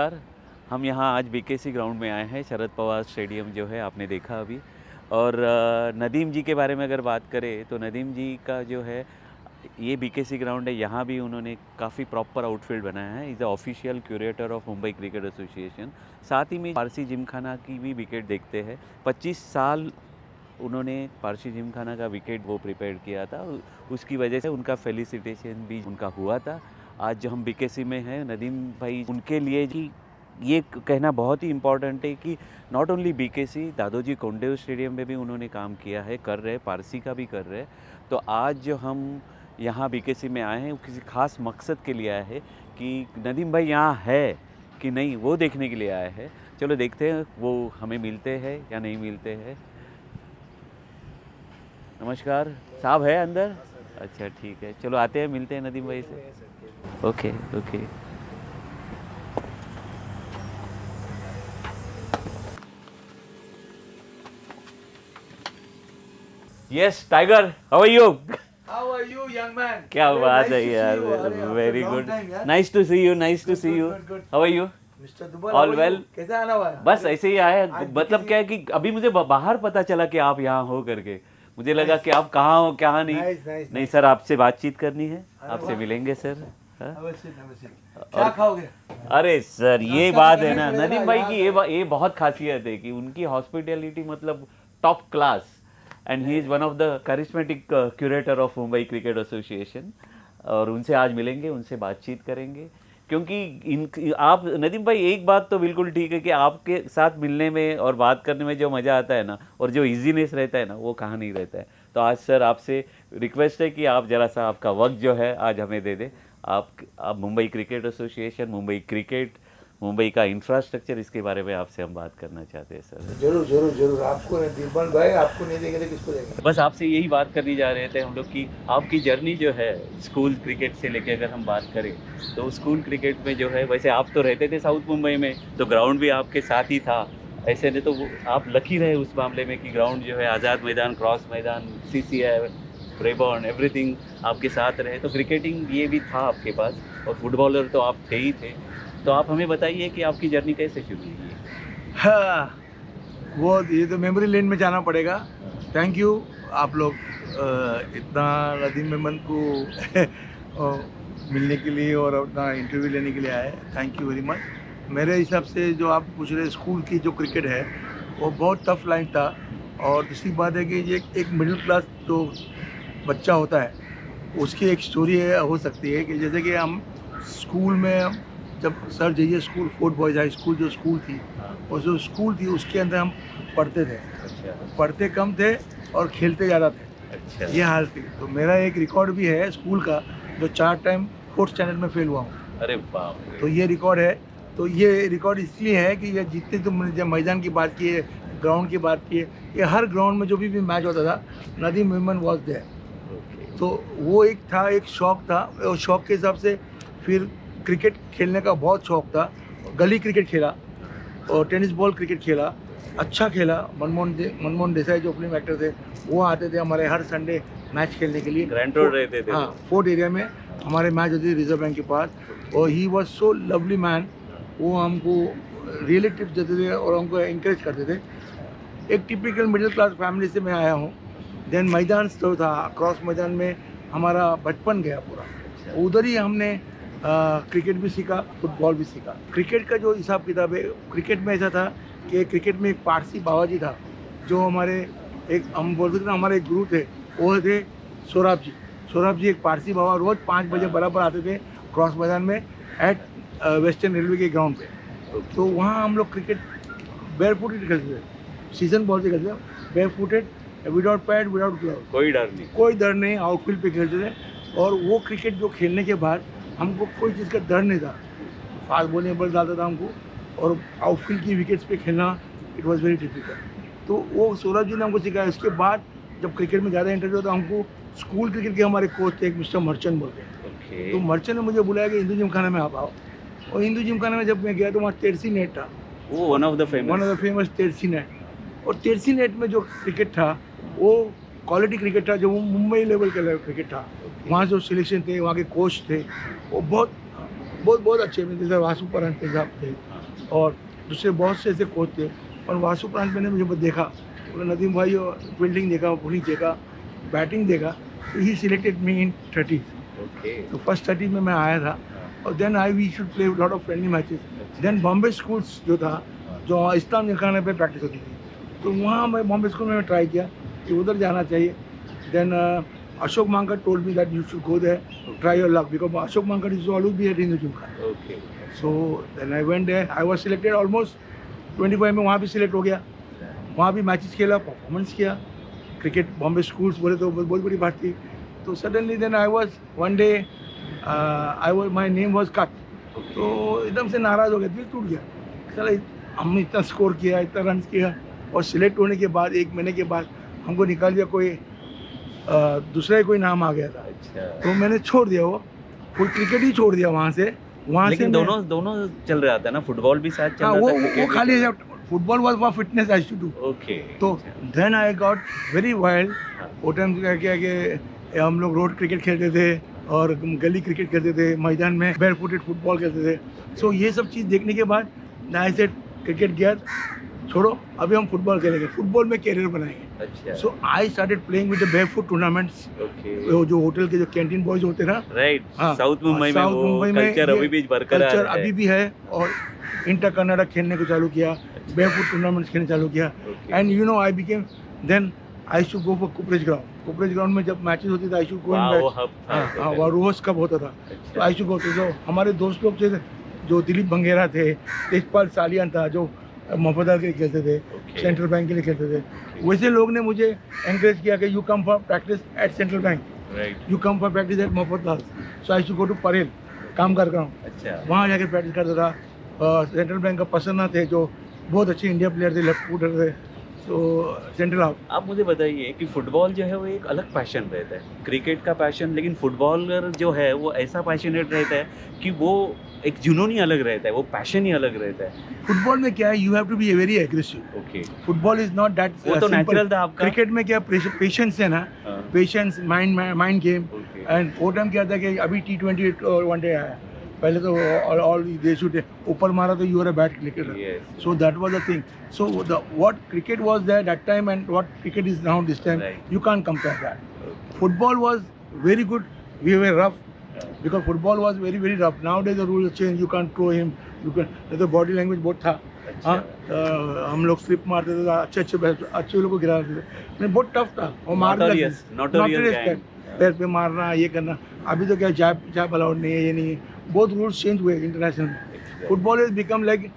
नमस्कार। हम यहाँ आज बीकेसी ग्राउंड में आए हैं, शरद पवार स्टेडियम जो है आपने देखा अभी। और नदीम जी के बारे में अगर बात करें तो नदीम जी का जो है ये बीकेसी ग्राउंड है, यहाँ भी उन्होंने काफ़ी प्रॉपर आउटफील्ड बनाया है। Is the official curator of Mumbai cricket association. साथ ही में पारसी जिमखाना की भी विकेट देखते हैं। 25 साल उन्होंने पारसी जिमखाना का विकेट वो प्रिपेयर किया था, उसकी वजह से उनका फेलिसिटेशन भी उनका हुआ था। आज जो हम बीकेसी में हैं, नदीम भाई उनके लिए जी ये कहना बहुत ही इम्पॉर्टेंट है कि not only BKC, Dadoji Kondadev stadium में भी उन्होंने काम किया है, कर रहे, पारसी का भी कर रहे। तो आज जो हम यहाँ बीकेसी में आए हैं वो किसी खास मकसद के लिए आए हैं कि नदीम भाई यहाँ है कि नहीं वो देखने के लिए आए हैं। चलो देखते हैं वो हमें मिलते हैं या नहीं मिलते हैं। नमस्कार, साहब है अंदर? अच्छा ठीक है, चलो आते हैं, मिलते हैं नदीम भाई से। Okay okay. Yes tiger, how are you? How are you, young man? क्या Very बात nice है to see यार, you. अरे, very after long good, time, यार. Nice to see you, nice to Good, see good, you. good, good. How are you? Mr. Dubal, All how are well? you? कैसे आना हुआ है? बस ऐसे ही आए, आज मतलब किसी- क्या है कि अभी मुझे बाहर पता चला कि आप यहाँ हो करके, मुझे लगा Nice. कि आप कहाँ हो, कहाँ नहीं। Nice, nice, नहीं nice. सर, आपसे बातचीत करनी है, अरे आपसे वाह. मिलेंगे सर। हाँ? अवश्य, अवश्य. क्या खाओगे? अरे सर ये नाश्ता बात तो है ना करना ही नदीम पड़ेगा भाई यार. की, ये बहुत खासियत है कि उनकी हॉस्पिटैलिटी मतलब top class, and he is one of the charismatic curator of Mumbai cricket association. और उनसे आज मिलेंगे, उनसे बातचीत करेंगे, क्योंकि आप नदीम भाई एक बात तो बिल्कुल ठीक है कि आपके साथ मिलने में और बात करने में जो मज़ा आता है ना, और जो इजीनेस रहता है ना, वो कहाँ नहीं रहता है। तो आज सर आपसे रिक्वेस्ट है कि आप ज़रा सा आपका वक्त जो है आज हमें दे दें। आप Mumbai cricket association, Mumbai cricket, Mumbai का इंफ्रास्ट्रक्चर, इसके बारे में आपसे हम बात करना चाहते हैं सर। जरूर जरूर जरूर. आपको नहीं, दिलबन भाई आपको नहीं देंगे तो किसको देंगे? बस आपसे यही बात करने जा रहे थे हम लोग कि आपकी जर्नी जो है स्कूल क्रिकेट से लेके अगर हम बात करें तो स्कूल क्रिकेट में जो है, वैसे आप तो रहते थे साउथ मुंबई में, तो ग्राउंड भी आपके साथ ही था। ऐसे नहीं तो आप लकी रहे उस मामले में कि ग्राउंड जो है आज़ाद मैदान, क्रॉस मैदान, सीसीआई, रेबॉर्न, एवरीथिंग आपके साथ रहे। तो क्रिकेटिंग ये भी था आपके पास, और फुटबॉलर तो आप थे ही थे। तो आप हमें बताइए कि आपकी जर्नी कैसे शुरू हुई? हाँ, वो ये तो मेमोरी लेन में जाना पड़ेगा. थैंक यू आप लोग इतना नदीम मेमन को मिलने के लिए और अपना इंटरव्यू लेने के लिए आए. Thank you very much. मेरे हिसाब से जो आप पूछ रहे स्कूल की जो क्रिकेट है वो बहुत टफ लाइन था. और दूसरी बात है कि ये एक मिडिल क्लास जो बच्चा होता है उसकी एक स्टोरी हो सकती है कि जैसे कि हम स्कूल में जब सर जाइए school, fort boys high school जो स्कूल थी, और जो स्कूल थी उसके अंदर हम पढ़ते थे. अच्छा पढ़ते कम थे और खेलते ज़्यादा थे. अच्छा। ये हाल थी. तो मेरा एक रिकॉर्ड भी है स्कूल का, जो 4 टाइम 4th स्टैंडर्ड में फेल हुआ हूँ. अरे बाप रे। तो ये रिकॉर्ड है. तो ये रिकॉर्ड इसलिए है कि ये जितने तुम जब मैदान की बात की है, ग्राउंड की बात की है, ये हर ग्राउंड में जो भी मैच होता था नदीम मेमन वॉज देयर. तो वो एक था, एक शौक़ था. और शौक़ के हिसाब से फिर क्रिकेट खेलने का बहुत शौक़ था. गली क्रिकेट खेला और टेनिस बॉल क्रिकेट खेला, अच्छा खेला. मनमोहन देसाई जो फिल्म एक्टर थे वो आते थे हमारे हर संडे मैच खेलने के लिए. ग्रैंड रोड रहते थे। हाँ, फोर्ट एरिया में हमारे मैच होते थे रिजर्व बैंक के पास. और he was so lovely man. वो हमको रियली टिप्स देते थे और हमको इंकरेज करते थे. एक टिपिकल मिडिल क्लास फैमिली से मैं आया हूँ. देन मैदान तो था, क्रॉस मैदान में हमारा बचपन गया पूरा. उधर ही हमने क्रिकेट भी सीखा, फुटबॉल भी सीखा. क्रिकेट का जो हिसाब किताब है, क्रिकेट में ऐसा था कि क्रिकेट में एक पारसी बाबा जी था जो हमारे एक, हम बोलते थे ना, हमारे एक गुरु थे, वो थे सौरभ जी. सौरभ जी एक पारसी बाबा रोज़ 5 बजे बराबर आते थे क्रॉस मैदान में एट वेस्टर्न रेलवे के ग्राउंड पे. तो वहाँ हम लोग क्रिकेट बेयर फुटेड खेलते थे. सीजन बॉल से खेलते थे, bare footed, without pad, without glove. कोई डर नहीं। कोई डर नहीं, आउटफील्ड पे खेलते थे. और वो क्रिकेट जो खेलने के बाद हमको कोई चीज़ का डर नहीं था. फास्ट बॉलिंग बॉल डालता था हमको, और आउटफील्ड की विकेट्स पे खेलना, इट वाज वेरी डिफिकल्ट. तो वो सौरभ जी ने हमको सिखाया. उसके बाद जब क्रिकेट में ज़्यादा इंटरेस्ट होता, हमको स्कूल क्रिकेट के हमारे कोच थे एक मिस्टर मर्चेंट बोलते हैं. तो मर्चेंट ने मुझे बुलाया कि हिंदू जिमखाना में आप आओ. और हिंदू जिमखाना में जब मैं गया तो वहाँ तेरसी नेट था. वो वन ऑफ द फेमस तेरसी नेट. और तेरसी नेट में जो क्रिकेट था वो क्वालिटी क्रिकेट था, जो वो मुंबई लेवल का क्रिकेट था. वहाँ जो सिलेक्शन थे, वहाँ के कोच थे, वो बहुत बहुत बहुत अच्छे. जैसे वासु परंत साहब थे, और दूसरे बहुत से ऐसे कोच थे। और वासु प्रांत मैंने मुझे देखा, और नदीम भाई फील्डिंग देखा, बॉलिंग देखा, बैटिंग देखा, तो ही सिलेक्टेड मी इन 30। ओके। तो फर्स्ट 30 में मैं आया था। और then I we should play lot of friendly matches. Then Bombay schools जो था, जो इस्लाम निखाने पे प्रैक्टिस होती थी, तो वहाँ मैं बॉम्बे स्कूल में ट्राई किया कि उधर जाना चाहिए। Then Ashok Mankar told me that you should go there, try your luck, because Ashok Mankar is always be at in जुमका। Okay. So then I went there, I was selected almost 25 में, वहाँ भी सिलेक्ट हो गया। वहाँ भी मैचेस खेला, परफॉर्मेंस किया। क्रिकेट बॉम्बे स्कूल्स बोले तो बहुत बड़ी बात थी। तो suddenly then I was one day, I was, my name was cut. तो एकदम से नाराज़ हो गया, दिल टूट गया। चला, हमने इतना स्कोर किया, इतना रन किया, और सिलेक्ट होने के बाद 1 महीने के बाद हमको निकाल दिया, कोई दूसरा ही कोई नाम आ गया था। अच्छा। तो मैंने छोड़ दिया, वो फुल क्रिकेट ही छोड़ दिया वहाँ से। वहाँ लेकिन से दोनों चल रहा था ना, फुटबॉल भी साथ चल हाँ, रहा वो था, क्रिकेट वो भी खाली चल रहा football was for fitness I should do. था। ओके। तो then I got very wild. हाँ। वो टाइम क्या किया कि हम लोग रोड क्रिकेट खेलते थे और गली क्रिकेट खेलते थे, मैदान में बेयर फुटेड फुटबॉल खेलते थे। सो ये सब चीज़ देखने के बाद आई सेड क्रिकेट गया, छोड़ो, अभी हम फुटबॉल खेलेंगे, फुटबॉल में कैरियर बनाएंगे। अच्छा। So I started playing with the barefoot tournaments. Okay. वो जो होटल के जो कैंटीन बॉयज होते ना, राइट। हाँ, साउथ मुंबई में साउथ वो मुंबई में कल्चर ये अभी भी बरकरार कल्चर है। अभी भी है। और इंटर कर्नाटक खेलने को चालू किया, बेयरफुट टूर्नामेंट्स खेलने चालू किया। Okay. And you know I became, then I should go for Cooperage ground. Cooperage ground में जब मैचेस होते थे, आई शुड गो इन वहाँ वो मैच। हब था। हाँ, वो रोज कब होता था, अच्छा। तो आई शुड गो। तो जो हमारे दोस्त लोग थे, जो दिलीप बंगेरा थे, तेजपाल सालियान था, जो मोहम्मदार के लिए खेलते थे, ओके। सेंट्रल बैंक के लिए खेलते थे, वैसे लोग ने मुझे एनकरेज किया कि you come for practice at central bank, right. You come for practice at Mohammedan. So I should go to Parel, Kamgar ground, अच्छा। वहाँ जाकर प्रैक्टिस करता था। सेंट्रल बैंक का पसंद थे, जो बहुत अच्छे इंडिया प्लेयर थे, लेफ्ट फुटर थे, तो सेंट्रल हाफ। आप मुझे बताइए कि फुटबॉल जो है वो एक अलग पैशन रहता है, क्रिकेट का पैशन, लेकिन फुटबॉलर जो है वो ऐसा पैशनेट रहता है कि वो एक जुनून ही अलग रहता है, वो पैशन ही अलग रहता है। फुटबॉल में क्या है, you have to be very aggressive. Okay. Football is not that, वो तो नेचुरल था आपका। क्रिकेट में क्या पेशेंस है ना, हाँ। Patience, mind game. Okay. And वो टाइम क्या था कि अभी T20 वनडे आया, पहले तो ऑल दे शुड ऊपर मारा तो you are a bad cricketer. Yes. So that was the thing. So what cricket was there that time and what cricket is now this time, Right. you can't compare that. Okay. Football was very good. We were rough हाँ। because football was very very rough. Nowadays the rules change. You can't throw him. You can. The body language बहुत था। अच्छा। हाँ, हम लोग slip मारते थे, अच्छे लोगों को गिरा देते थे, लेकिन बहुत टफ था। और मारने लगते थे। Notorious gang. पैर पे मारना, ये करना। अभी तो क्या जैब अलाउड नहीं है, ये नहीं है। बहुत रूल्स चेंज हुए इंटरनेशनल में। फुटबॉल इज बिकम लाइक,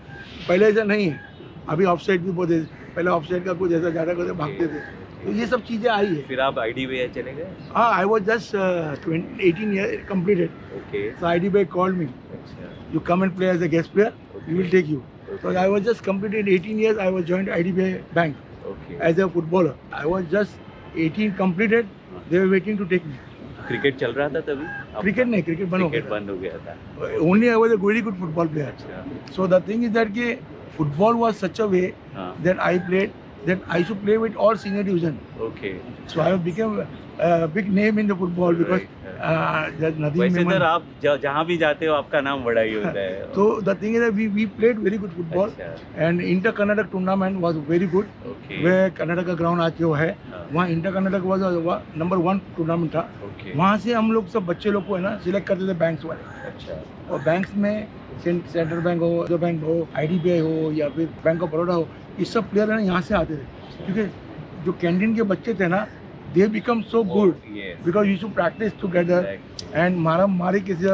पहले ऐसा नहीं है। अभी ऑफसाइड भी बहुत है, पहले ऑफसाइड का कुछ ऐसा ज़्यादा करते भागते थे, तो ये सब चीज़ें आई है। फिर आप IDBI चले गए? हाँ, I was just 18 year completed. Okay. So IDBI called me, अच्छा। you come and play as a guest player, we will take you. So I was just completed 18 years, I was joined IDBI Bank okay. as a footballer. I was just 18 completed, they were waiting to take me. Cricket चल रहा था तभी? आपका? Cricket नहीं, cricket बंद हो cricket गया बंद हो गया था। था। Only I was a very good football player. अच्छा। So the thing is that कि football was such a way हाँ। that I played, that I should play with all senior division. Okay. So I became a big name in the football because that Nadeem वैसे Memon. तो आप जहाँ भी जाते हो आपका नाम बड़ा ही होता है। So the thing is that we played very good football. अच्छा। And Inter Karnataka tournament was very good. Okay. where Karnataka का ग्राउंड आज जो है, हाँ। वहाँ inter Karnataka was number 1 tournament था। ओके। वहाँ से हम लोग सब बच्चे लोग को है ना सिलेक्ट करते थे बैंक्स वाले। अच्छा। और बैंक्स में सेंट्रल बैंक हो, रिजर्व बैंक हो, IDBI हो, या फिर बैंक ऑफ बड़ौदा हो, ये सब प्लेयर है ना यहाँ से आते थे। क्योंकि जो कैंटीन के बच्चे थे ना, they become so good Yes. Because you should practice together. Correct. And मारा मारी किसी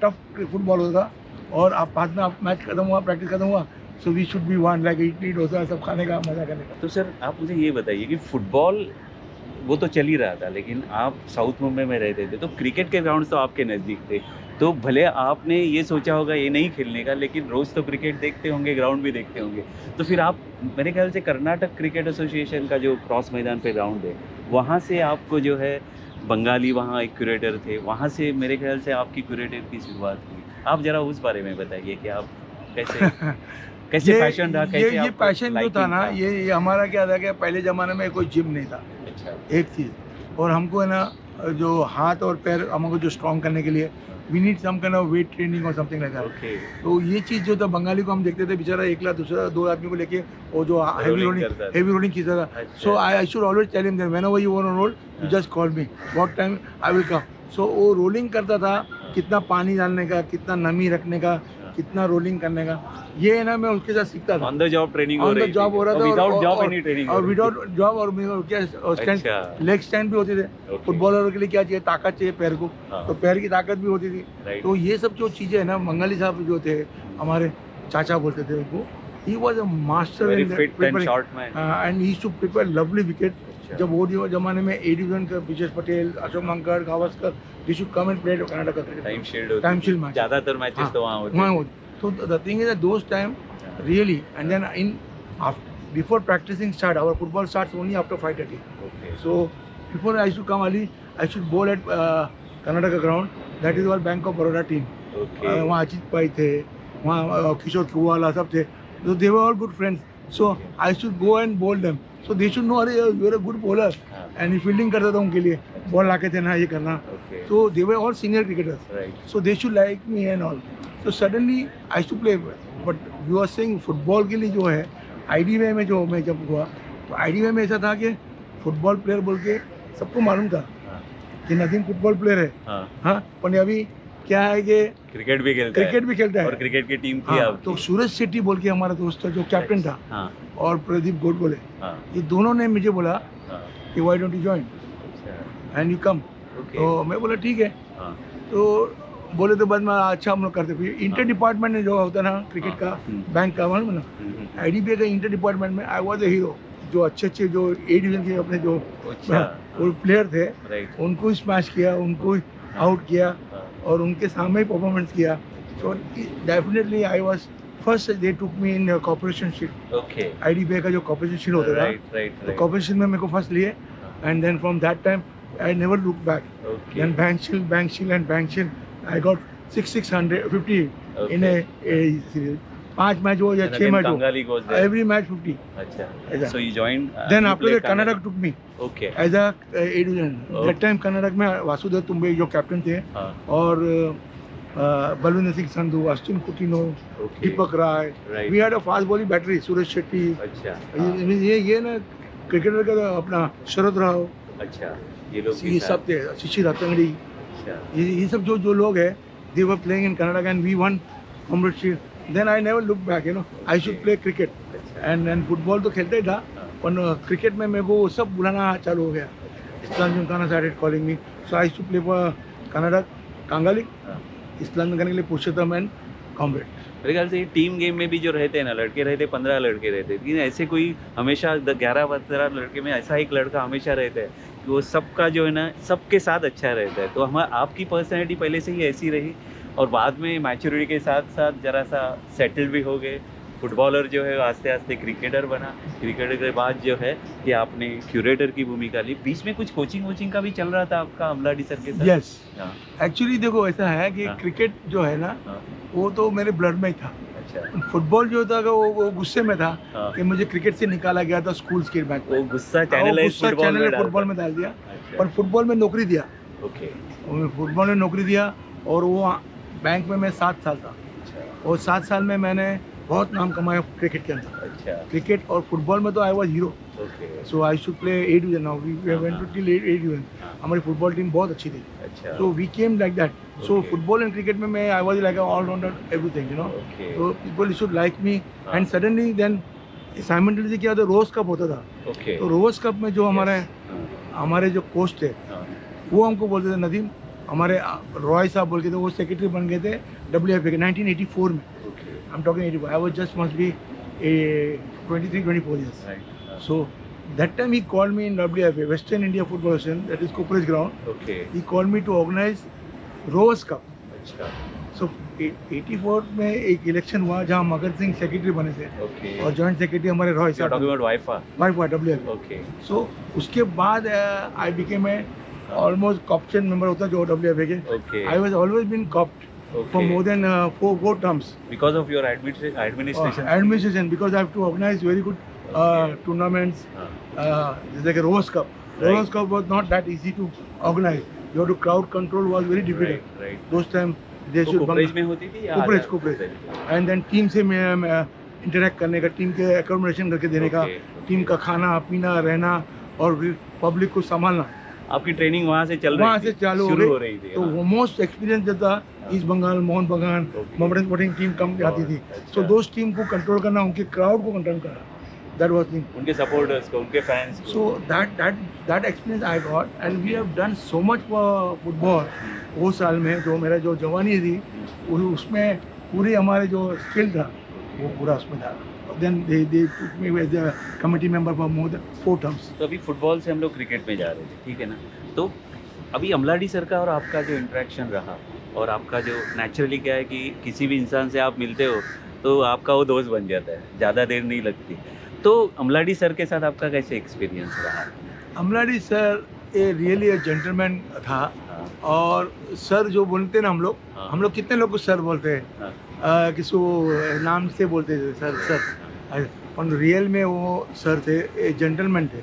टफ फुटबॉल होता था, और आप बाद में आप मैच खत्म हुआ, प्रैक्टिस खत्म हुआ, so we should be one like idli dosa सब खाने का, मजा करने का। तो सर आप मुझे ये बताइए कि फुटबॉल वो तो चल ही रहा था, लेकिन आप साउथ मुंबई में रहते थे, तो क्रिकेट के ग्राउंड तो आपके नज़दीक थे, तो भले आपने ये सोचा होगा ये नहीं खेलने का, लेकिन रोज़ तो क्रिकेट देखते होंगे, ग्राउंड भी देखते होंगे, तो फिर आप मेरे ख्याल से कर्नाटक क्रिकेट एसोसिएशन का जो क्रॉस मैदान पे ग्राउंड है, वहाँ से आपको जो है बंगाली वहाँ एक क्यूरेटर थे, वहाँ से मेरे ख्याल से आपकी क्यूरेटर की शुरुआत हुई। आप ज़रा उस बारे में बताइए कि आप कैसे कैसे पैशन रहा, कैसे ये आपको पैशन जो था liking ना, ये हमारा क्या था कि पहले ज़माने में कोई जिम नहीं था। अच्छा। एक चीज़, और हमको है ना जो हाथ और पैर हमको जो स्ट्रॉन्ग करने के लिए we need some kind of weight training और समथिंग लाइक दैट। ओके, तो ये चीज़ जो था बंगाली को हम देखते थे बेचारा एकला दूसरा दो आदमी को लेके वो जो Rolling करता था। हेवी रोलिंग खींचता था। अच्छा। So I should always tell him that whenever you want to roll you just call me what time I will come. So वो रोलिंग करता था, कितना पानी डालने का, कितना नमी रखने का, कितना रोलिंग करने का, ये है ना मैं उसके साथ सीखता था। ऑन द जॉब ट्रेनिंग हो ऑन रही द थी जॉब हो रहा था विदाउट जॉब एनी ट्रेनिंग और विदाउट जॉब और क्या स्टैंड अच्छा, लेग स्टैंड भी होते थे। Okay. फुटबॉलर के लिए क्या चाहिए, ताकत चाहिए पैर को, हाँ। तो पैर की ताकत भी होती थी। राइट, तो ये सब जो चीज़ें है ना बंगाली साहब जो थे हमारे चाचा बोलते थे उनको, he was a master very in fit and short man. And he to prepare lovely wicket. जब वो जमाने में ए डिवीजन का Brijesh Patel, Ashok Mankar, Gavaskar they should come and play Canada का cricket time shield time shield match ज्यादातर मैचेस तो वहाँ होते वहाँ थे। होती। तो the thing is that those time really and then before practicing start our football starts only after 5:30. Okay. So before I used to come early I should bowl at Karnataka ground, that is our Bank of Baroda team. Okay. वहाँ अजीत पाई थे, वहाँ किशोर कुवाला सब थे, so they were all good friends. So I should go and bowl them, so they should know अरे you are a good bowler हाँ, and fielding करता था उनके लिए, बॉल लाके थे ना ये करना। okay. So they were all senior cricketers. Right. So they should like me and all. So suddenly I used to play, but you are saying football के लिए जो है IDWA में जो मैं जब हुआ तो IDWA में ऐसा था कि फुटबॉल प्लेयर बोल के सबको मालूम था हाँ, कि नदीम फुटबॉल प्लेयर है। हाँ, हाँ, पर अभी क्या है कि क्रिकेट भी खेलता है क्रिकेट भी खेलता और है। क्रिकेट की टीम थी हाँ, आपकी। तो सूरज शेट्टी बोल के हमारा दोस्त था जो कैप्टन था, हाँ, और प्रदीप गोडबोले, हाँ, ये दोनों ने मुझे बोला हाँ, कि वाई डोंट यू ज्वाइन अच्छा, एंड यू कम। ओके, तो मैं बोला ठीक है। हाँ, तो बोले तो बाद में अच्छा हम लोग करते, फिर इंटर डिपार्टमेंट में जो होता है ना क्रिकेट का, बैंक का मालूम है ना, IDBA का इंटर डिपार्टमेंट में आई वाज अ हीरो। जो अच्छे जो ए डिवीजन के अपने जो अच्छा, वो प्लेयर थे राइट, उनको स्मैश किया, उनको आउट किया हाँ, और उनके सामने ही परफॉर्मेंस किया। So definitely I was first, they took me in corporation shield, okay, IDBA का जो कॉर्पोरेशन शीट होता था, राइट, राइट, तो राइट, कॉर्पोरेशन में मेरे को फर्स्ट लिए and then from that time I never look back. Okay, Then bank shield and bank shield, I got 650 in a series. 5 match हो या 6 मैच हो, Bengali goes there. every match 50. अच्छा, ऐसा। so you joined. Then you after played that Karnataka took me Okay. as a A division. Oh. That time Karnataka में वासुदेव तुम्बे जो captain थे हाँ, और Balwinder Singh Sandhu, Ashwin Coutinho, okay. Deepak Rai, Right. we had a fast bowling battery, सूरज शेट्टी, अच्छा, हाँ, ये ना क्रिकेटर का अपना शरद राव, अच्छा, ये लोग ये सब थे, शिशिर रतंगड़ी, अच्छा, ये सब जो लोग हैं, they were playing in Karnataka and we won Comrade Shield. Then I never looked back, you know. I should Okay. play cricket अच्छा, and football तो खेलता ही था, हाँ, पर क्रिकेट में मेरे को सब बुलाना चालू हो गया। इस्लाम जुमखाना started calling me, so I used to play for Kannada, Kangali, हाँ। इस्लाम जुमखाना के लिए पुरुषोत्तम एंड कॉमरेड। मेरे ख्याल से ये टीम गेम में भी जो रहते हैं ना, लड़के रहते 15 लड़के रहते हैं, लेकिन ऐसे कोई हमेशा 11-12 लड़के में ऐसा एक लड़का हमेशा रहता है कि वो सबका जो है ना सबके साथ अच्छा रहता है। तो हम आपकी पर्सनैलिटी पहले से ही ऐसी रही और बाद में मैच्योरिटी के साथ साथ जरा सा सेटल भी हो गए। फुटबॉलर जो है आस्ते आस्ते क्रिकेटर बना, क्रिकेटर के बाद जो है कि आपने क्यूरेटर की भूमिका ली। बीच में कुछ कोचिंग वोचिंग का भी चल रहा था आपका अमलाडी सर के साथ? यस, हाँ, एक्चुअली देखो ऐसा है कि हाँ। क्रिकेट जो है ना हाँ, वो तो मेरे ब्लड में ही था। अच्छा, फुटबॉल जो था वो गुस्से में था हाँ, कि मुझे क्रिकेट से निकाला गया था स्कूल के मैच वो में। गुस्सा चैनलाइज फुटबॉल में डाल दिया, अच्छा, पर फुटबॉल में नौकरी दिया, ओके, फुटबॉल में नौकरी दिया और वो बैंक में मैं 7 साल था अच्छा, और 7 साल में मैंने बहुत नाम कमाया क्रिकेट के अंदर। अच्छा, क्रिकेट और फुटबॉल में तो I was hero. Okay, so I should play A division, now we went to till A division. हाँ, हमारी फुटबॉल टीम बहुत अच्छी थी, अच्छा, so we came like that. So Okay. Football and cricket में मैं I was like all rounder everything, you know. Okay, तो people should like me हाँ। एंड सडनली देन साइमल्टेनियसली क्या होता, रोज कप होता था। ओके, तो रोज कप में जो हाँ, हमारे जो कोच थे हाँ, वो हमको बोलते थे नदीम, हमारे रॉय साहब बोल के थे, वो सेक्रेटरी बन गए थे WFA के 1984 में। Okay, I am talking 84, I was just must be 23-24 years. Right, हाँ, So that time he called me in WFA, Western India Football Association, that is Cooperage Ground. Okay, He called me to organize Rowers Cup. अच्छा, So 84 में एक election हुआ जहाँ मगर Singh secretary बने थे okay, और जॉइंट सेक्रेटरी हमारे रॉय यू आर साहब, टॉकिंग अबाउट वाइफा, WFA। ओके, So उसके बाद I became a almost cooption member होता जो WFA के। Okay, I was always been copped for more than four terms. Because of your administration, Administration, because I have to organize very good tournaments, हाँ, जैसे कि रोज cup. World Cup was not that easy to organize. You have to crowd control was very difficult. Right. Those time they तो should कुपरेज में होती थी या कुपरेज and then team से interact करने का, टीम के एकोमोडेशन करके देने का, टीम का खाना पीना रहना और फिर पब्लिक को संभालना। आपकी ट्रेनिंग वहाँ से वहाँ से चालू शुरू हो हो रही थी। तो वो मोस्ट एक्सपीरियंस जो था ईस्ट बंगाल, मोहन बगान, मोहम्मदन स्पोर्टिंग टीम कम आती थी। सो दोस्त टीम को कंट्रोल करना, उनके क्राउड को कंट्रोल करना, दैट वाज थिंग। उनके सपोर्टर्स को, उनके फैंस को। So that experience I got and we have done so much for football. वो साल में जो मेरा जो जवानी थी उसमें पूरी हमारे जो स्किल था वो पूरा उसमें था। Then they took me as a committee member for more than 4 terms. तो अभी फुटबॉल से हम लोग क्रिकेट में जा रहे थे, ठीक है ना? तो अभी अमलाडी सर का और आपका जो इंटरेक्शन रहा और आपका जो नेचुरली क्या है कि किसी भी इंसान से आप मिलते हो तो आपका वो दोस्त बन जाता है, ज़्यादा देर नहीं लगती। तो अमलाडी सर के साथ आपका कैसे एक्सपीरियंस रहा? अमलाडी sir a really a gentleman था। और सर जो बोलते ना हम लोग कितने लोग को सर बोलते हैं, किसी को नाम से बोलते थे सर, और रियल में वो सर थे, एक जेंटलमैन थे।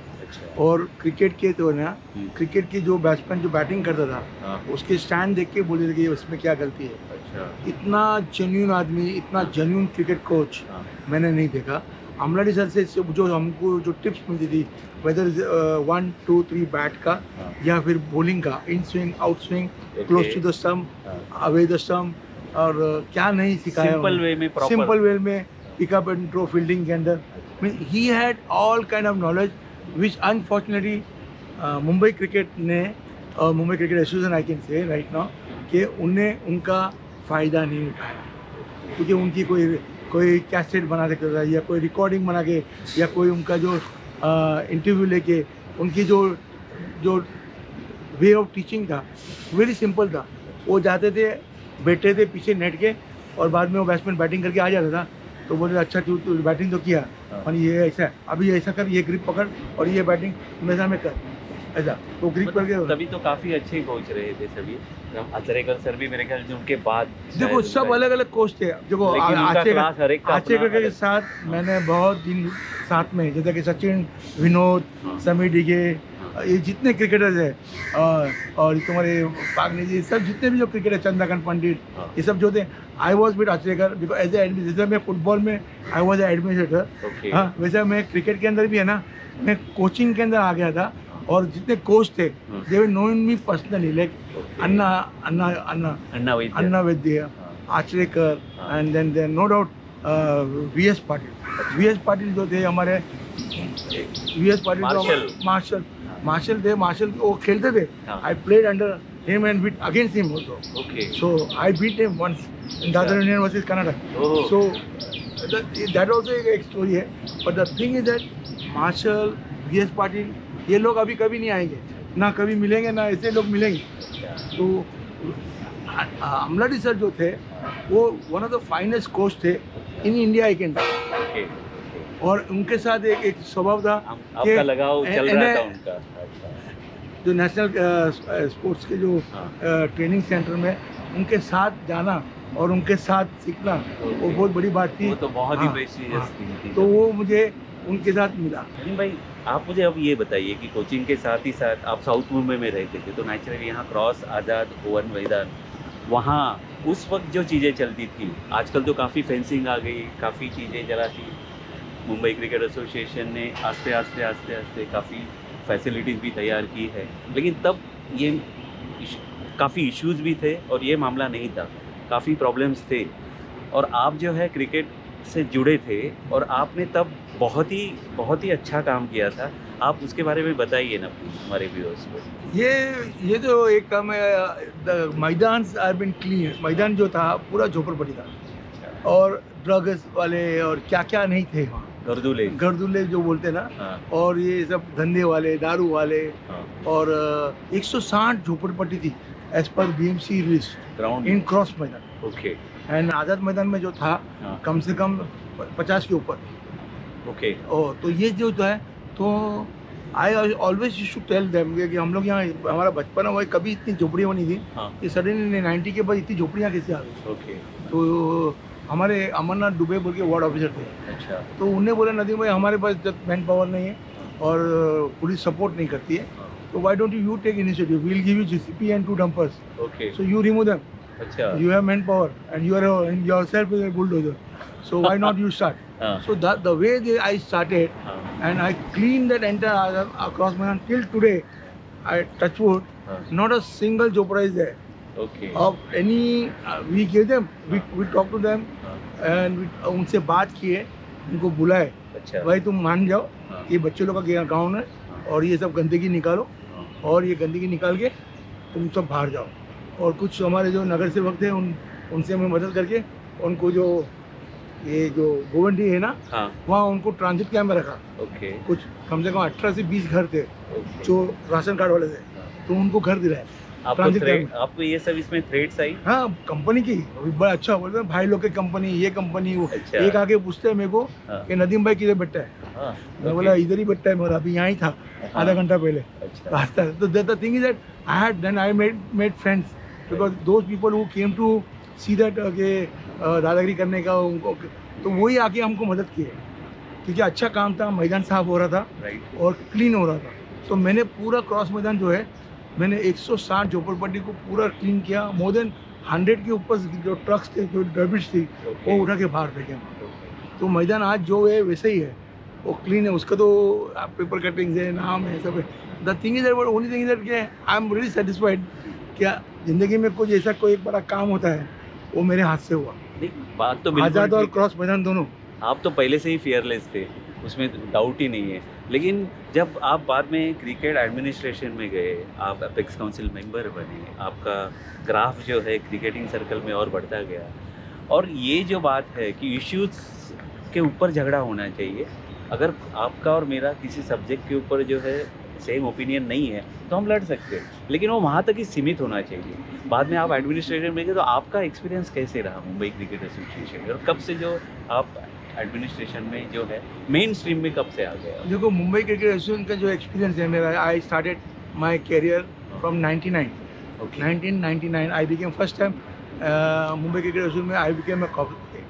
और क्रिकेट के तो ना, क्रिकेट की जो बैट्समैन जो बैटिंग करता था उसके स्टैंड देख के बोलते थे कि उसमें क्या गलती है। इतना जेन्यून आदमी, इतना जेन्यून क्रिकेट कोच मैंने नहीं देखा। अमलाडी सर से जो हमको जो टिप्स मिलती थी, वेदर 1 2 3 बैट का या फिर बॉलिंग का, in swing, out swing, close to the stump, away the stump, और क्या नहीं सिखाया। सिंपल वे में पिकअप एंड थ्रो फील्डिंग के अंदर, mean he had all kind of knowledge which unfortunately Mumbai cricket ने, Mumbai cricket association I can say right now, कि उन्हें उनका फ़ायदा नहीं उठाया। क्योंकि उनकी कोई कैसेट बना सकता था या कोई रिकॉर्डिंग बना के या कोई उनका जो इंटरव्यू लेके, उनकी जो वे ऑफ टीचिंग था वेरी सिंपल था। वो जाते थे, बैठे थे पीछे नेट के, और बाद में वो बैट्समैन बैटिंग करके आ जाता था तो बोले अच्छा तू बैटिंग तो किया, और ये ऐसा है, अभी ऐसा कर, ये ग्रिप पकड़ और ये बैटिंग हमेशा में कर, ऐसा तो ग्रिप करके। तभी तो काफ़ी अच्छे कोच रहे थे सभी। अचरेकर सर भी मेरे ख्याल से उनके बाद, देखो सब अलग अलग कोच थे। देखो आचरेकर के साथ मैंने बहुत दिन साथ में, जैसे कि सचिन, विनोद, समीर डिगे, ये जितने क्रिकेटर्स हैं, और तुम्हारे पागने जी, सब जितने भी जो क्रिकेटर, चंद्रकांत पंडित, ये सब जो थे, I was with Achrekar because as a administrator. मैं फुटबॉल में आई वॉज एडमिनिस्ट्रेटर। हाँ, वैसे मैं क्रिकेट के अंदर भी है ना, मैं कोचिंग के अंदर आ गया था। और जितने कोच थे they were knowing me personally, like Anna Vaidya, Achrekar, and then no doubt VS Patil जो थे हमारे, वीएस पाटिल मार्शल थे, मार्शल वो खेलते थे। I played under him and beat against him also. So I beat him once in Dadar union versus Canada. So that also एक story है। But the thing is that Marshall, VS Patil, ये लोग अभी कभी नहीं आएंगे, ना कभी मिलेंगे, ना ऐसे लोग मिलेंगे। तो अमलाडी सर जो थे वो one of the finest coach थे इन इंडिया, आई कैन। और उनके साथ एक स्वभाव था, आपका लगाव चल रहा था उनका। जो नेशनल स्पोर्ट्स के जो ट्रेनिंग सेंटर में उनके साथ जाना और उनके साथ सीखना, वो बहुत बड़ी बात थी। वो तो बहुत ही प्रेशियस थी। तो वो मुझे उनके साथ मिला। लेकिन भाई आप मुझे अब ये बताइए कि कोचिंग के साथ ही साथ आप साउथ मुंबई में रहते थे, तो नेचुरली यहाँ क्रॉस, आज़ाद, ओवन मैदान, वहाँ उस वक्त जो चीज़ें चलती थी, आजकल तो काफ़ी फेंसिंग आ गई, काफ़ी चीज़ें जरा सी मुंबई क्रिकेट एसोसिएशन ने आस्ते आस्ते काफ़ी फैसिलिटीज़ भी तैयार की है। लेकिन तब ये काफ़ी इश्यूज़ भी थे और ये मामला नहीं था, काफ़ी प्रॉब्लम्स थे। और आप जो है क्रिकेट से जुड़े थे और आपने तब बहुत ही अच्छा काम किया था। आप उसके बारे में बताइए ना हमारे व्यूअर्स को। ये जो एक काम है, मैदान आर बीन क्लीन। मैदान जो था पूरा झोपड़पट्टी था, और ड्रग्स वाले और क्या क्या नहीं थे वहाँ, गर्दुले जो बोलते ना। हाँ। और ये सब धंधे वाले, दारू वाले। हाँ। और 160 झोपड़पट्टी थी as per BMC list ground in cross Maidan. Okay. And Azad Maidan में जो था, हाँ, कम से कम 50 के ऊपर। ओके। तो ये जो है, तो I always used to tell them कि हम लोग यहाँ, हमारा बचपन हुआ, कभी इतनी झोपड़ियाँ बनी थी। हाँ। ये सडनली 90 के बाद इतनी झोपड़ियाँ कैसे आ गई। ओके। तो हमारे अमरनाथ दुबे बोल के वार्ड ऑफिसर थे। तो उन्हें बोला, नदीम भाई हमारे पास मैन पावर नहीं है और पुलिस सपोर्ट नहीं करती है, So why don't you take initiative? We'll give you GCP and 2 dumpers. Okay So you remove them. अच्छा You have manpower and you are and yourself is a bulldozer. So why not you start? हाँ So that the way I started हाँ and I cleaned that entire across my hand till today. I touch wood. हाँ Not a single jopra is there. Okay Of any we give them. We talk to them हाँ and उनसे बात किए, उनको बुलाए, अच्छा भाई तुम मान जाओ हाँ ये बच्चे लोग का गाँव है और ये सब गंदगी निकालो हाँ और ये गंदगी निकाल के तुम सब बाहर जाओ। और कुछ हमारे जो नगर सेवक थे उनसे हमें मदद करके उनको जो ये जो गोवंडी है ना हाँ वहाँ उनको ट्रांजिट कैंप में रखा। ओके कुछ कम से कम 18 से 20 घर थे ओके जो राशन कार्ड वाले थे, तो उनको घर दिलाए। आपको ट्रांजिट थ्रेड कैंप आपको ये सब इसमें थ्रेड्स आई हाँ कंपनी की अभी बड़ा अच्छा बोलते हैं भाई लोग की कंपनी, ये कंपनी वो। अच्छा। एक आके पूछते हैं मेरे को हाँ कि नदीम भाई किधर बैठा है, हाँ मैं बोला इधर ही बैठा है मेरा, अभी यहाँ ही था हाँ, आधा घंटा पहले अच्छा रास्ता। तो the thing is that I had then I made friends because those people who came to see that के दादागिरी करने का उनको, तो वही आके हमको मदद किए क्योंकि अच्छा काम था, मैदान साफ हो रहा था राइट और क्लीन हो रहा था। तो मैंने पूरा क्रॉस मैदान जो है मैंने 160 झोपड़पट्टी को पूरा क्लीन किया। मोर देन 100 के ऊपर जो ट्रक्स थे, जो डर्बिश थी, वो उठा के बाहर फेंके हम। तो मैदान आज जो है वैसे ही है, वो क्लीन है। उसका तो पेपर कटिंग्स है, नाम है, सब है। The thing is that only thing is that I am really satisfied क्या ज़िंदगी में कुछ ऐसा कोई एक बड़ा काम होता है वो मेरे हाथ से हुआ। नहीं बात तो आज़ाद बिल्कुल और ठीक है। क्रॉस मैदान दोनों। आप तो पहले से ही फियरलेस थे, उसमें डाउट ही नहीं है। लेकिन जब आप बाद में क्रिकेट एडमिनिस्ट्रेशन में गए, आप अपेक्स काउंसिल मेंबर बने, आपका ग्राफ जो है क्रिकेटिंग सर्कल में और बढ़ता गया। और ये जो बात है कि इश्यूज के ऊपर झगड़ा होना चाहिए, अगर आपका और मेरा किसी सब्जेक्ट के ऊपर जो है सेम ओपिनियन नहीं है तो हम लड़ सकते हैं, लेकिन वो वहाँ तक ही सीमित होना चाहिए। बाद में आप एडमिनिस्ट्रेशन में गए, तो आपका एक्सपीरियंस कैसे रहा मुंबई क्रिकेट एसोसिएशन में, और कब से जो आप एडमिनिस्ट्रेशन में जो है मेन स्ट्रीम में कब से आ गए? देखो मुंबई क्रिकेट एसोसिएशन का जो एक्सपीरियंस है मेरा, I started my career from 99। Okay 1999 I became first time Mumbai Cricket Association में I became a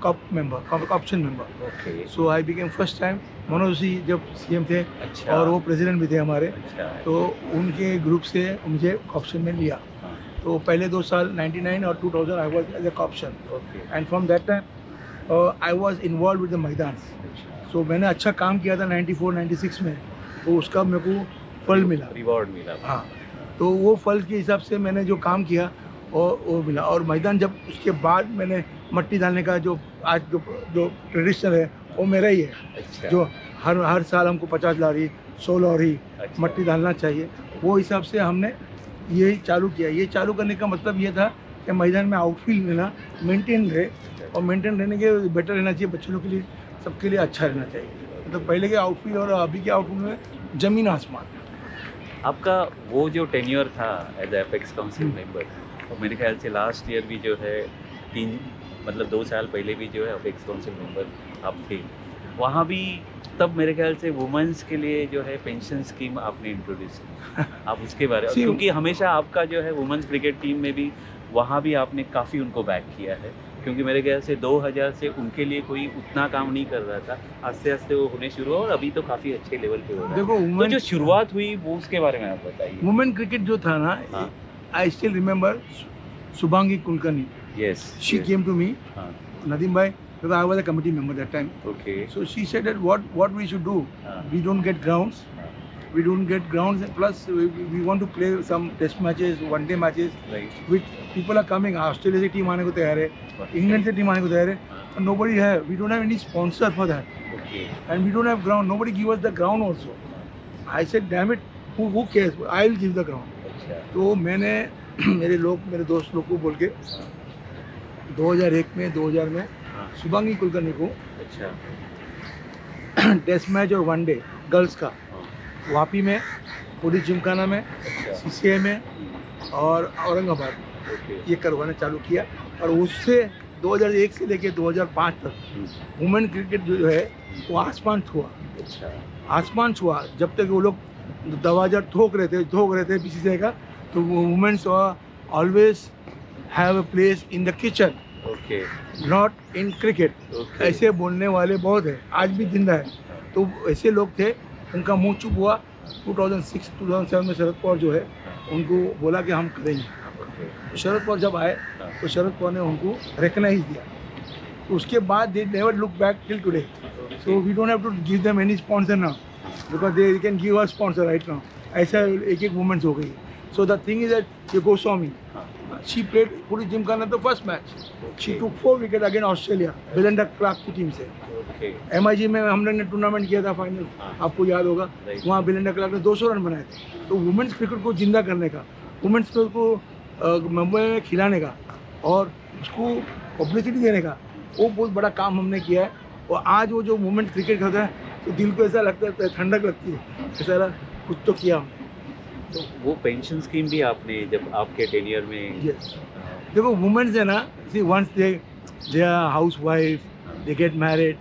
COP member, option member. Okay So I became first time Manoj Singh जब सीएम थे अच्छा और वो प्रेसिडेंट भी थे हमारे, अच्छा तो उनके ग्रुप से मुझे ऑप्शन में लिया। हाँ, तो पहले 2 साल 99 और 2000 I was as a option okay and from that time I was involve with the maidan. अच्छा सो मैंने अच्छा काम किया था 94 96 में, तो उसका मेरे को फल मिला। रिवॉर्ड मिला। हाँ, तो वो फल के हिसाब से मैंने जो काम किया और वो मिला। और मैदान जब उसके बाद मैंने मट्टी डालने का जो आज जो ट्रेडिशन है वो मेरा ही है, अच्छा जो हर साल हमको 50 लारी 100 लारी अच्छा, मट्टी डालना चाहिए, वो हिसाब से हमने ये चालू किया। ये चालू करने का मतलब ये था कि मैदान में आउटफील्ड रहना मेंटेन रहे, और मेंटेन रहने के बेटर रहना चाहिए, बच्चों लोग के लिए सबके लिए अच्छा रहना चाहिए। तो पहले के आउटफील्ड और अभी के आउटफील्ड में ज़मीन आसमान। आपका वो जो टेन्योर था एज एपेक्स काउंसिल मेंबर, और मेरे ख्याल से लास्ट ईयर भी जो है 2 साल पहले भी जो है अपेक्स काउंसिल मेंबर आप थे, वहाँ भी तब मेरे ख्याल से वुमेंस के लिए जो है पेंशन स्कीम आपने इंट्रोड्यूस की। आप उसके बारे में, See, क्योंकि हमेशा आपका जो है वुमेंस क्रिकेट टीम में भी वहाँ भी आपने काफ़ी उनको बैक किया है, क्योंकि मेरे ख्याल से 2000 से उनके लिए कोई उतना काम नहीं कर रहा था, आस्ते आस्ते वो होने शुरू हुआ और अभी तो काफ़ी अच्छे लेवल पे हो रहा है। देखो तो वुमेन जो शुरुआत हुई वो उसके बारे में आप बताइए। वुमेन क्रिकेट जो था ना, हाँ। I still remember Shubhangi Kulkarni, yes she came to me, हाँ Nadeem bhai, because I was a committee member that time. Okay So she said that what we should do, हाँ we don't get grounds, and plus we want to play some test matches, one day matches, right which people are coming. Australia से team आने को तैयार है, England से team आने को तैयार है, and nobody है, we don't have any sponsor for that, okay and we don't have ground, nobody give us the ground also. I said damn it, who cares, I will give the ground. अच्छा तो मैंने मेरे दोस्त लोग को बोल के 2001 में 2000 में हाँ शुभांगी कुलकर्णी को अच्छा टेस्ट मैच और वनडे गर्ल्स का हाँ वापी में, पुलिस जिमखाना में, अच्छा सीसीए में और औरंगाबाद, ओके ये करवाना चालू किया। और उससे 2001 से लेके 2005 तक वुमेन क्रिकेट जो है वो आसमान छुआ, अच्छा आसमान छुआ। जब तक वो लोग दरवाजा ठोक रहे थे बीसीसीआई का, तो womens always have a place in the kitchen, okay not in cricket. Okay ऐसे बोलने वाले बहुत हैं, आज भी जिंदा है। तो ऐसे लोग थे, उनका मुंह चुप हुआ, 2006-2007 में शरद पवार जो है उनको बोला कि हम करेंगे। तो शरद पवार जब आए तो शरद पवार ने उनको रिकग्नाइज दिया। तो उसके बाद they never look back till today. So we don't have to give them any sponsor now because they can give us sponsor right now. ऐसा एक वुमेन्स हो गई। So the thing is that ये Goswami she played पूरी gymkhana the first match she took 4 wicket against Australia Belinda Clarke की team से। MIG में हम लोग ने टूर्नामेंट किया था फाइनल, आपको याद होगा। वहाँ बेलेंडा क्लार्क ने 200 रन बनाए थे। तो वुमेन्स क्रिकेट को जिंदा करने का, वुमेन्स क्रिकेट को मुंबई में खिलाने का और उसको पब्लिसिटी देने का वो बहुत बड़ा काम हमने किया है। और आज वो जो वुमेन्स क्रिकेट होता है तो दिल को ऐसा लगता है, ठंडक लगती है, ऐसा कुछ तो किया हमने। तो वो पेंशन स्कीम भी आपने जब आपके टेन्योर में यस देखो वुमेन्स है ना, see once they are housewife, they get married,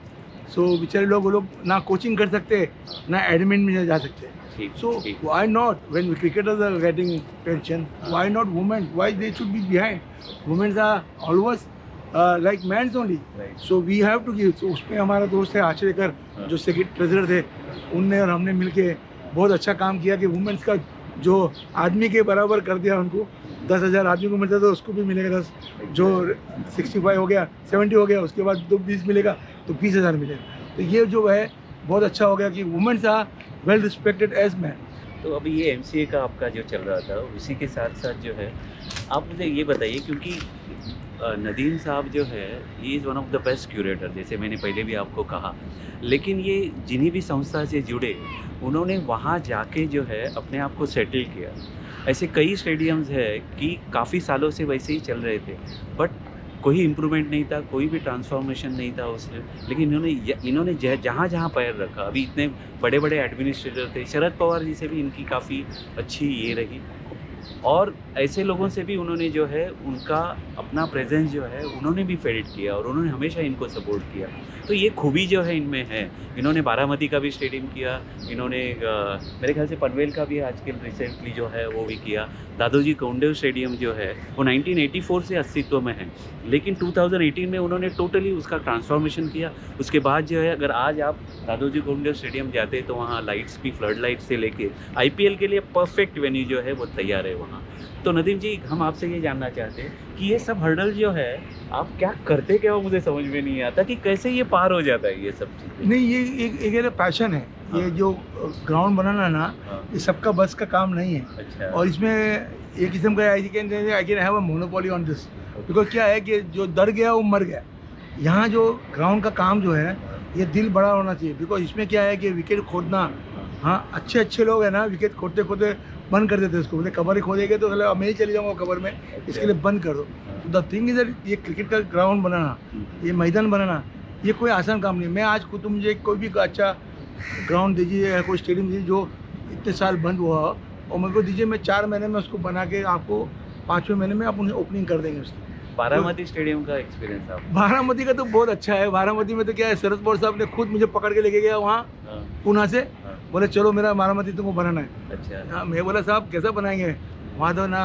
so बेचारे लोग वो लोग ना कोचिंग कर सकते ना एडमिन में जा सकते। So why not when cricketers are getting pension, why not women? Why they should be behind? Women are always like men's only. So we have to give. So उसमें हमारा दोस्त है आश्रयकर जो सेक्रेटरी ट्रेजरर थे, उनने और हमने मिलके बहुत अच्छा काम किया कि वुमेन्स का जो आदमी के बराबर कर दिया। उनको 10,000 आदमी को मिलता था, उसको भी मिलेगा 10। जो 65 हो गया 70 हो गया उसके बाद तो 20 मिलेगा तो 20,000 मिलेगा। तो ये जो है बहुत अच्छा हो गया कि womens are well respected as man. तो अभी ये MCA का आपका जो चल रहा था उसी के साथ साथ जो है आप मुझे ये बताइए, क्योंकि नदीम साहब जो है he is one of the best curator, जैसे मैंने पहले भी आपको कहा। लेकिन ये जिन्हीं भी संस्था से जुड़े उन्होंने वहाँ जाके जो है अपने आप को सेटल किया। ऐसे कई स्टेडियम्स है कि काफ़ी सालों से वैसे ही चल रहे थे बट कोई इम्प्रूवमेंट नहीं था, कोई भी ट्रांसफॉर्मेशन नहीं था उसमें। लेकिन इन्होंने जहाँ जहाँ पैर रखा, अभी इतने बड़े बड़े एडमिनिस्ट्रेटर थे, शरद पवार जी से भी इनकी काफ़ी अच्छी ये रही और ऐसे लोगों से भी उन्होंने जो है उनका अपना प्रेजेंस जो है उन्होंने भी फेल्ड किया और उन्होंने हमेशा इनको सपोर्ट किया। तो ये खूबी जो है इनमें है। इन्होंने बारामती का भी स्टेडियम किया, इन्होंने मेरे ख्याल से पनवेल का भी आजकल रिसेंटली जो है वो भी किया। दादोजी कोंडदेव स्टेडियम जो है वो 1984 से अस्तित्व में है, लेकिन 2018 में उन्होंने टोटली उसका ट्रांसफॉर्मेशन किया। उसके बाद जो है अगर आज आप दादोजी कोंडदेव स्टेडियम जाते तो वहाँ लाइट्स भी फ्लड लाइट से लेके IPL के लिए परफेक्ट वेन्यू जो है वो तैयार है वहाँ। तो नदीम जी हम आपसे ये जानना चाहते हैं कि ये सब हर्डल जो है आप क्या करते क्या हो, मुझे समझ में नहीं आता कि कैसे ये पार हो जाता है ये सब चीज़ें। नहीं ये एक पैशन है। ये जो ग्राउंड बनाना ना ये सबका बस का काम नहीं है। अच्छा। और इसमें एक किस्म का I can have a monopoly on this because क्या है कि जो डर गया वो मर गया। यहाँ जो ग्राउंड का काम जो है ये दिल बड़ा होना चाहिए बिकॉज इसमें क्या है कि विकेट खोदना, हाँ अच्छे लोग हैं ना विकेट खोदते खोदते बंद कर देते उसको, बोले कबर ही खोदेंगे तो मैं ही चली जाऊँगा कबर में, इसके लिए बंद कर दो। तो द थिंग इज ये क्रिकेट का ग्राउंड बनाना, ये मैदान बनाना ये कोई आसान काम नहीं। मैं आज खुद मुझे कोई भी अच्छा ग्राउंड दीजिए या कोई स्टेडियम दीजिए जो इतने साल बंद हुआ और मेरे को दीजिए, मैं 4 महीने में उसको बना के आपको 5वें महीने में आप उन्हें ओपनिंग कर देंगे उसकी। बारामती स्टेडियम का एक्सपीरियंस आप? बारामती का तो बहुत अच्छा है। बारामती में तो क्या है, शरद पवार साहब ने खुद मुझे पकड़ के लेके गया वहाँ पूना से, बोले चलो मेरा बारामती तुमको बनाना है। अच्छा। हाँ मैं बोला साहब कैसा बनाएंगे, वहाँ तो ना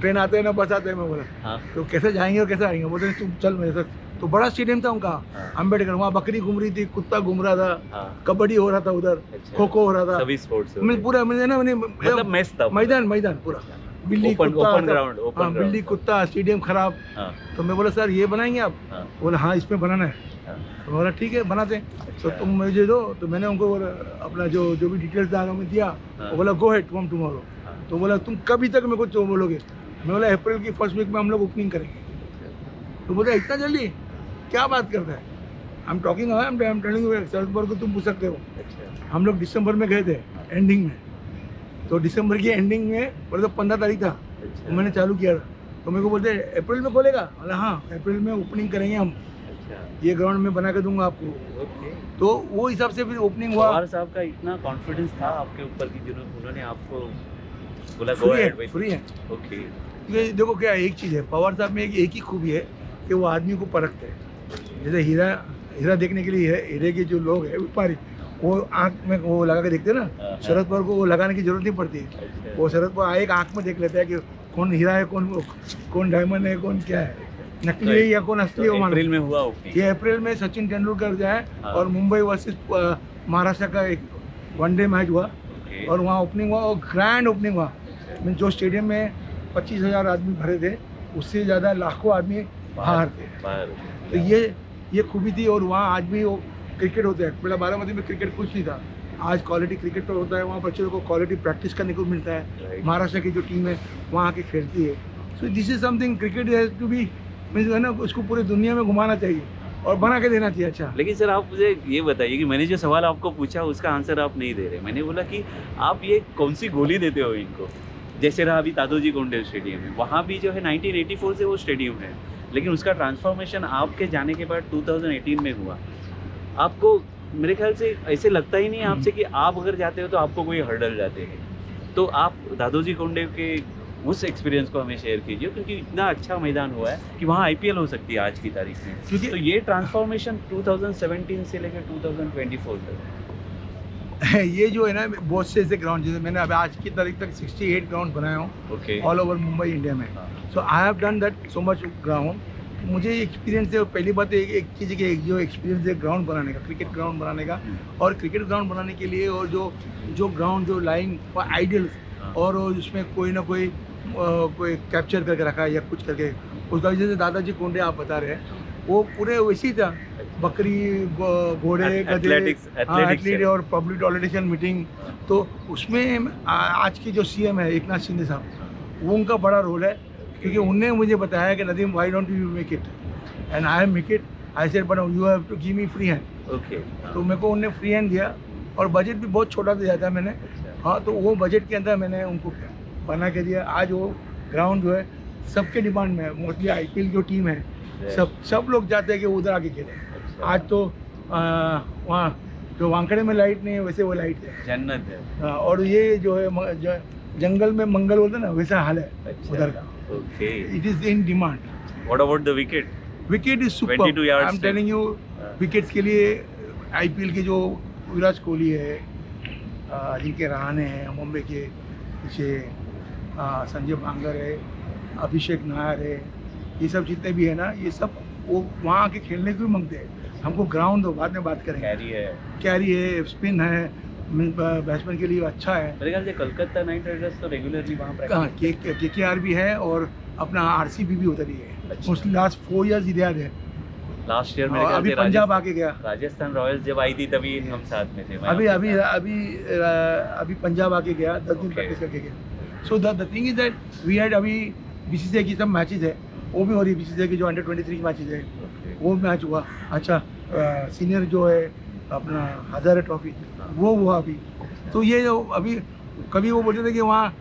ट्रेन आते हैं ना बस आते हैं। मैं बोला तो कैसे जाएंगे और कैसे आएंगे, बोलते तुम चल मेरे साथ। तो बड़ा स्टेडियम था उनका अम्बेडकर, वहाँ बकरी घूम रही थी, कुत्ता घूम रहा था, कबड्डी हो रहा था उधर, खो खो हो रहा था, सभी स्पोर्ट्स पूरा मतलब मैच था, मैदान पूरा बिल्ली कुत्ता, ओपन ग्राउंड, बिल्ली कुत्ता, स्टेडियम खराब। तो मैं बोला सर ये बनाएंगे आप? बोला हाँ इसमें बनाना है। तो बोला ठीक है बनाते हैं। तो तुम मुझे दो। तो मैंने उनको अपना जो भी डिटेल्स था मैं दिया। वो बोला गो हेड कम टुमारो। तो बोला तुम कभी तक मेरे को जो बोलोगे। मैं बोला अप्रैल की फर्स्ट वीक में हम लोग ओपनिंग करेंगे। तो बोला इतना जल्दी क्या बात करता है, I am talking, I am telling you Sharad Pawar को तुम पूछ सकते हो। हम लोग दिसंबर में गए थे एंडिंग में, तो दिसंबर की एंडिंग में बोले तो 15 तारीख था तो मैंने चालू किया था। तो मेरे को बोलते अप्रैल में खोलेगा, बोला हाँ अप्रैल में ओपनिंग करेंगे हम, ये ग्राउंड में बना के दूंगा आपको। तो वो हिसाब से फिर ओपनिंग हुआ। पवार साहब का इतना कॉन्फिडेंस था आपके ऊपर कि जिन्होंने उन्होंने आपको बोला गो अहेड, फ्री है। ओके। ये देखो क्या एक चीज़ है, पवार साहब में एक ही खूबी है कि वो आदमी को परखते हैं। जैसे हीरा देखने के लिए हीरे के जो लोग हैं व्यापारी, वो आँख में वो लगा के देखते हैं ना, शरद पवार को वो लगाने की जरूरत नहीं पड़ती है। वो शरद पवार एक आँख में देख लेता है कि कौन हीरा है, कौन डायमंड है, कौन क्या है, नकली है या कौन असली है। अप्रैल में हुआ ओपनिंग। ये अप्रैल में सचिन तेंदुलकर जाए और मुंबई वर्सेस महाराष्ट्र का एक वनडे मैच हुआ ओके। और वहाँ ओपनिंग हुआ और ग्रैंड ओपनिंग हुआ। मीन जो स्टेडियम में 25,000 आदमी भरे थे, उससे ज़्यादा लाखों आदमी बाहर थे। बाहर। तो ये खूबी थी। और वहाँ आज भी वो क्रिकेट होता है। पहले बारामती में क्रिकेट कुछ नहीं था, आज क्वालिटी क्रिकेट तो होता है। वहाँ बच्चों को क्वालिटी प्रैक्टिस करने को मिलता है। Right. महाराष्ट्र की जो टीम है वहाँ आके खेलती है। So this is something cricket has to be, means है ना, उसको पूरे दुनिया में घुमाना चाहिए और बना के देना चाहिए। अच्छा, लेकिन सर आप मुझे ये बताइए कि मैंने जो सवाल आपको पूछा उसका आंसर आप नहीं दे रहे। मैंने बोला कि आप ये कौन सी गोली देते हो इनको। जैसे रहा अभी दादोजी कोंडदेव स्टेडियम है, वहाँ भी जो है 1984 से वो स्टेडियम है, लेकिन उसका ट्रांसफॉर्मेशन आपके जाने के बाद 2018 में हुआ। आपको मेरे ख्याल से ऐसे लगता ही नहीं है आपसे कि आप अगर जाते हो तो आपको कोई हर्डल जाते हैं। तो आप दादोजी कोंडदेव के उस एक्सपीरियंस को हमें शेयर कीजिए, क्योंकि इतना अच्छा मैदान हुआ है कि वहाँ आईपीएल हो सकती है आज की तारीख में। क्योंकि तो ये ट्रांसफॉर्मेशन 2017 से लेकर 2024 तक। ये जो है ना, बहुत से ऐसे ग्राउंड, जैसे मैंने अभी आज की तारीख तक 68 ग्राउंड बनाया हूँ okay. All over Mumbai India में। So I have done that so much ground. मुझे एक्सपीरियंस है। पहली बात एक चीज़ है कि एक जो एक्सपीरियंस है ग्राउंड बनाने का, क्रिकेट ग्राउंड बनाने का, और क्रिकेट ग्राउंड बनाने के लिए, और जो ग्राउंड जो लाइन फॉर आइडियल, और उसमें कोई ना कोई कोई कैप्चर करके रखा है या कुछ करके उसका, जैसे दादाजी कोंडे आप बता रहे हैं, वो पूरे वैसे ही था। बकरी, घोड़े, गधे, एथलीट और पब्लिक टॉयलेटेशन मीटिंग। तो उसमें आज की जो सीएम है एकनाथ शिंदे साहब, वो उनका बड़ा रोल है, क्योंकि उनने मुझे बताया कि Nadeem, why don't you make it, and I make it. I said but you have to give me free hand. Okay. तो मेरे को उनने फ्री हैंड दिया, और बजट भी बहुत छोटा दिया था मैंने। हाँ, तो वो बजट के अंदर मैंने उनको बना के दिया। आज वो ग्राउंड जो है सबके डिमांड में है। मोस्टली आईपीएल जो टीम है, सब लोग चाहते हैं कि उधर आके खेलें। आज तो वहाँ जो वांकड़े में लाइट नहीं है, वैसे वो लाइट है, जन्नत है। हाँ, और ये जो है जंगल में मंगल बोलते हैं ना, वैसा हाल है उधर का। Okay. It is in demand. What about the wicket? Wicket is super. 22 yards I am telling you, wickets के लिए आईपीएल के जो विराट कोहली है, जिनके रहाणे हैं मुंबई के पीछे, संजय बांगर है, अभिषेक नायर है, ये सब जितने भी है ना, ये सब वो वहाँ आके खेलने को भी मांगते हैं। हमको ग्राउंड दो, बाद में बात करेंगे। कैरी है, स्पिन है, बैट्समैन के लिए अच्छा है। मेरे ख्याल से कलकत्ता नाइट राइडर्स तो रेगुलरली वहाँ प्रैक्टिस। केकेआर भी है, और अपना आरसीबी भी उधर ही है। अच्छा। मोस्टली लास्ट 4 years इधर है। लास्ट ईयर मेरे ख्याल अभी से पंजाब आके गया। राजस्थान रॉयल्स जब आई थी तभी हम साथ में थे। अभी पंजाब आके गया, 10 दिन Okay. प्रैक्टिस करके गया। So the thing is that we had, अभी बीसीसीआई की सब मैचेस है, वो भी हो रही है। बीसीसीआई की जो अंडर 23 मैचेस है, वो मैच हुआ। अच्छा, सीनियर जो है अपना हज़ारे ट्रॉफी, वो हुआ अभी। तो ये जो अभी, कभी वो बोलते थे कि वहाँ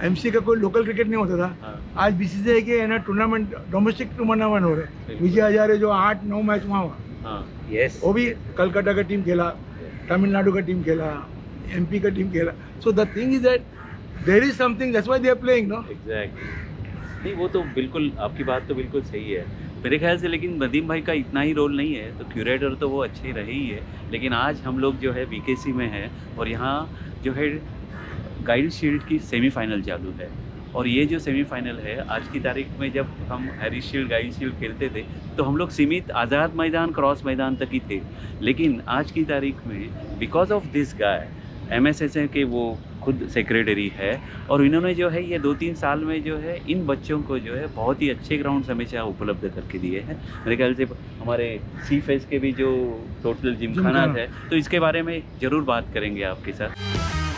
एमसी का कोई लोकल क्रिकेट नहीं होता था। आज बीसीसीआई के है ना टूर्नामेंट, डोमेस्टिक टूर्नामेंट हो रहे हैं। विजय हजारे जो 8-9 मैच वहाँ हुआ, यस, वो भी कलकत्ता का टीम खेला, तमिलनाडु का टीम खेला, एमपी का टीम खेला। So the thing is that there is something, that's why they are playing, no. Exactly. नहीं, वो तो बिल्कुल आपकी बात तो बिल्कुल सही है मेरे ख्याल से। लेकिन नदीम भाई का इतना ही रोल नहीं है, तो क्यूरेटर तो वो अच्छे रहे ही है। लेकिन आज हम लोग जो है बीकेसी में है, और यहाँ जो है गाइड शील्ड की सेमीफाइनल चालू है। और ये जो सेमीफाइनल है आज की तारीख में, जब हम हैरिस शील्ड, गाइड शील्ड खेलते थे तो हम लोग सीमित आज़ाद मैदान, क्रॉस मैदान तक ही थे। लेकिन आज की तारीख में बिकॉज ऑफ दिस गाय, एमएसएसए के वो खुद सेक्रेटरी है, और इन्होंने जो है ये 2-3 साल में जो है इन बच्चों को जो है बहुत ही अच्छे ग्राउंड हमेशा उपलब्ध करके दिए हैं। मेरे ख्याल से हमारे सी फेस के भी जो टोटल जिमखाना है, तो इसके बारे में ज़रूर बात करेंगे आपके साथ।